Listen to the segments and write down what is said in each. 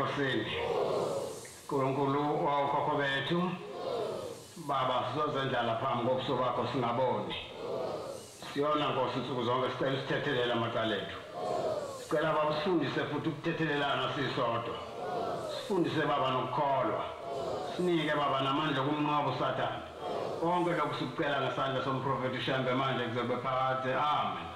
enkosini. Nkulunkulu wawukhokho bethu baba sizozendlala phambi kobuso bakho singaboni. Siyona Nkosi insuku zonke sicela isithethelela amacala ethu. Sicela baba usifundise futhi ukuthethelelana sisodwa. Sifundise baba nokukholwa. Sinike baba namandla kumnqobo uSathane. Konke lokhu sikucela ngesandla somprofeti uShambe manje kuzobe phakathi. Amen.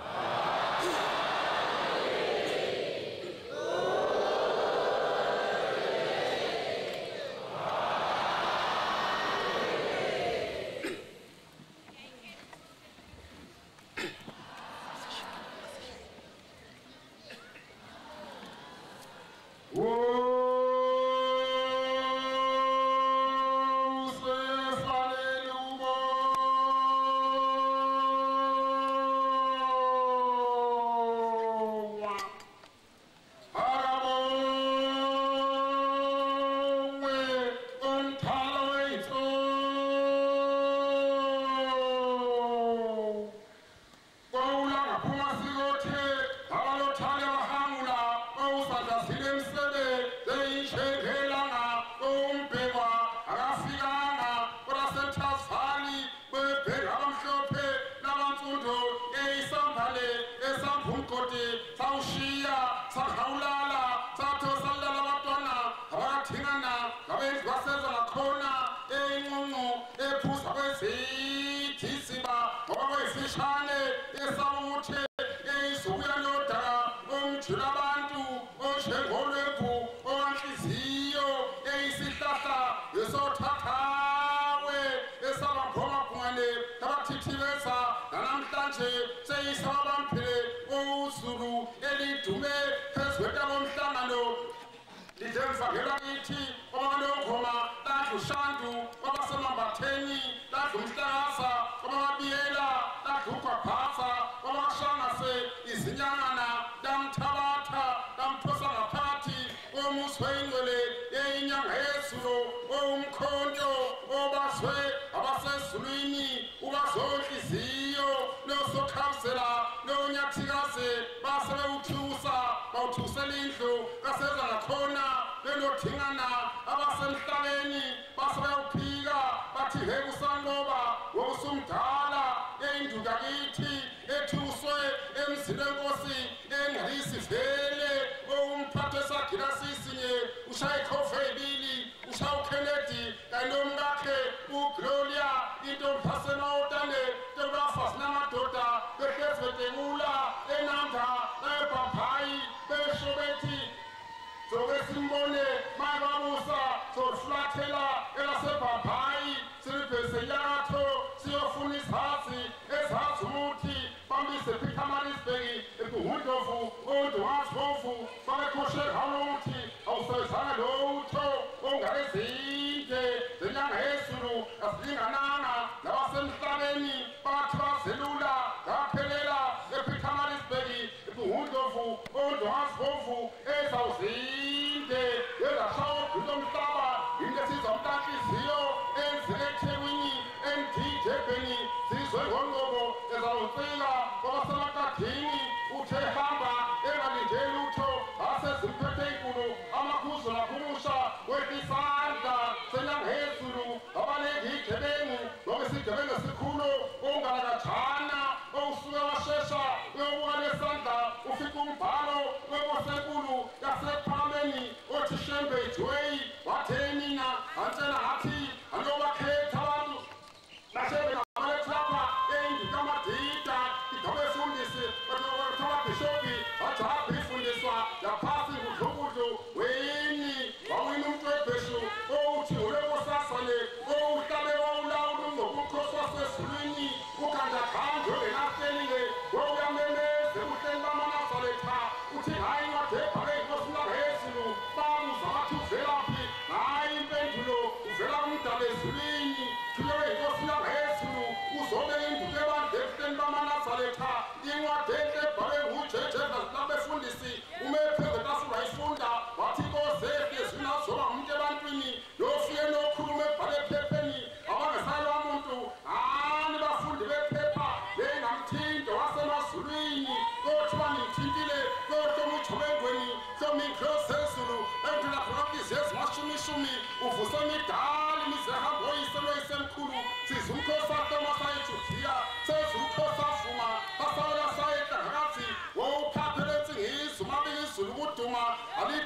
Nasebe ngamalethapa engikamadida ngidabefundisi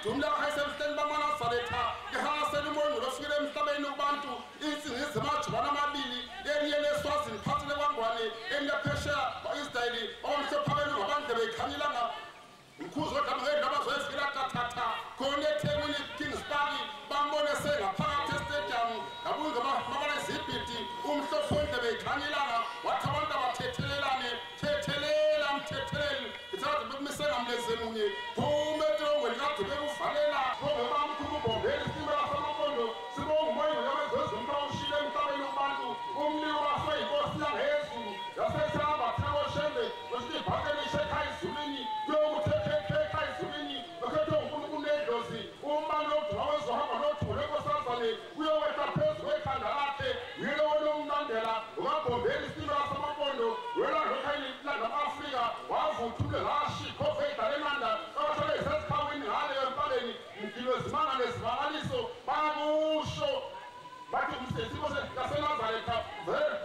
idumla khayisemhleni bamanazaretha ihasela umongo lofikele emhlabeni kubantu insingizi amajubana amabili elinye leswazini phansi lekwangwane elinye phesheya kwa-israyeli omhlophabeni ngabandle beyikhanyelanga mkhuzo wegama ngendaba zoyezikela kathatha khona ethekwini Kings Park bambone sengaphakathi estadium ngabungamabala ezibhidi umhlopondle beyikhanyelanga wathi abantu abathethelelane thethelela mthetheleli ithathi bekumisela mlezemunye phume etilongweni kade bekuvalela ngobamkhulu ubombeli isimela samakondo sibonga umoya yamezwezimpa ushile emhlabeni kubantu umlilo waseyinkosi yangezulu yasesihamba thekoshende wesibhakele ishekhaya ezulwini kuyokuthekhekha ezulwini okhethwe unkulunkulu nedlozi umbani loduka wezohamba nodumo lwenkosazane uyowehla phezu kwekhanda lakhe yilo wenomnandela ungabombeli isimela samakondo welangama-afrika wavuthule lashikhofe idalenanda abahlale esezikhawini ngaleyo empaleni mgilo ezimanga nezimangaliso bakusho bathi umsesimo yasenazaretha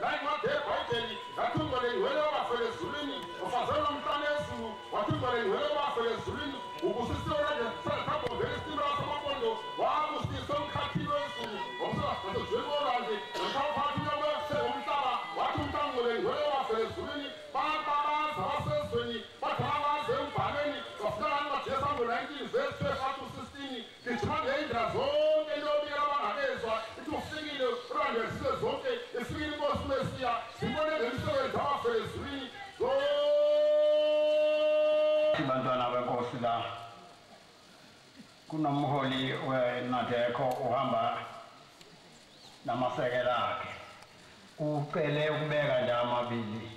layingcwadi ebhayibheli yathungweleni wele wabafela ezulwini ufazela nomhlane ezulu wathungweleni wele wabafela ezulwini ubusisiwe sabombela isimela samakondo wabusise omkhathini wezulu omsezweni wolwandle nokawuphathi unyokwekuseka umhlaba wathi umntangoleni wele wabafela ezulwini bababaza basezweni bathi babaze embhaleni bafikana nojesu ango-19 verse 12-16 gijima ngeyindlela zonke liyobikela abangakezwa ithi ufikile urandezile zonke ifikile inkosi mesiya sibone ngemisebenzi abafela ezulwini bantwana benkosi la kunomholi weNadeko uhamba namasekela akhe ucele ukubeka nje amabili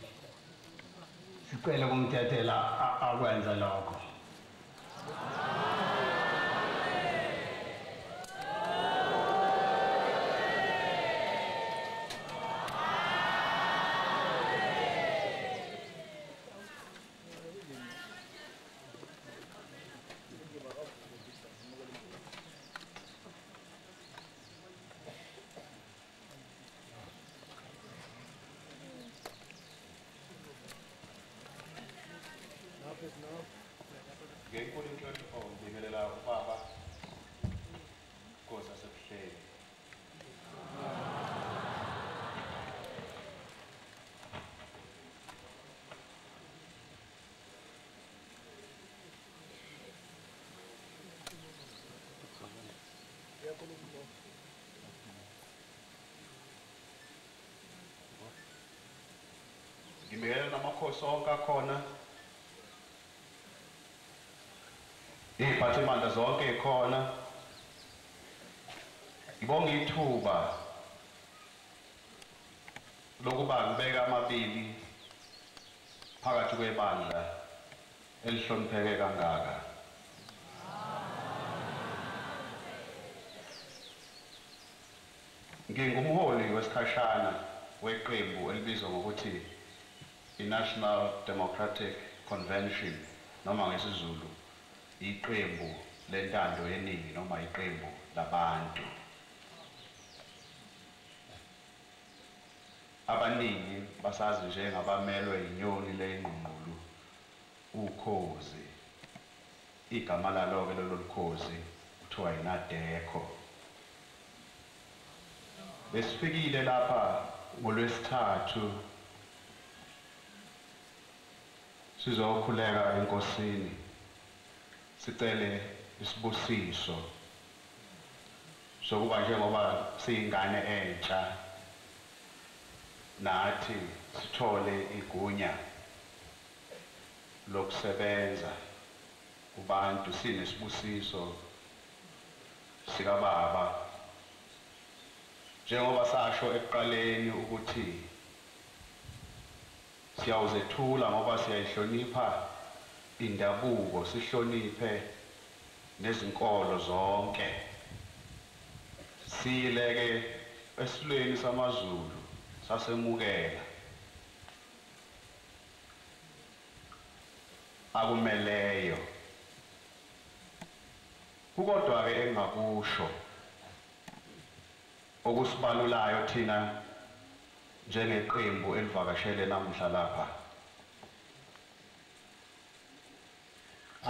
sicele kumthethela akwenze lokho ngenkulu inhlonipho ngibingelela ubaba Nkosi asebuhleni ngibingelela namakhosi onke akhona iy'phathimandla zonke ikhona ngibonga ithuba lokuba ngibeke amabili phakathi kwebandla elihlonipheke kangaka ngingumholi wesikhashana weqembu elibizwa ngokuthi i-National Democratic Convention noma ngesiZulu iqembu lentando yeningi noma iqembu labantu abaningi basazi njengabamelwe inyoni leyingqungqulu ukhozi igama lalo-ke lolo lukhozi kuthiwa yiNadeko besifikile lapha ngolwesithathu sizokhuleka enkosini sicele isibusiso sokuba njengoba siyingane entsha nathi sithole igunya lokusebenza kubantu sinesibusiso sikababa njengoba sasho ekuqaleni ukuthi siyawuzethula ngoba siyayihlonipha indabuko sihloniphe nezinkolo zonke siyileke esilweni samaZulu sasemukela akumeleyo kodwa ke engakusho okusibalulayo thina njengeqembu elivakashele namhla lapha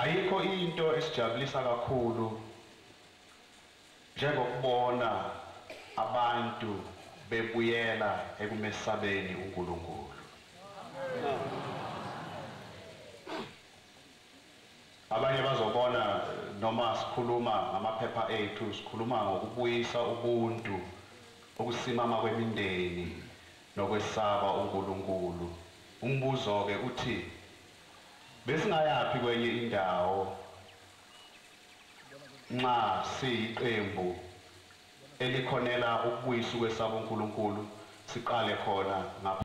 ayikho into esijabulisa kakhulu njengokubona abantu bebuyela ekumesabeni uNkulunkulu. Abanye bazobona noma sikhuluma ngamaphepha ethu sikhuluma ngokubuyisa ubuntu, ukusimama kwemindeni nokwesaba uNkulunkulu. Umbuzo ke uthi besingayapi kwenye indawo nxa siyiqembu elikhonela ukubuyisa ukwesaba uNkulunkulu siqale khona ngapha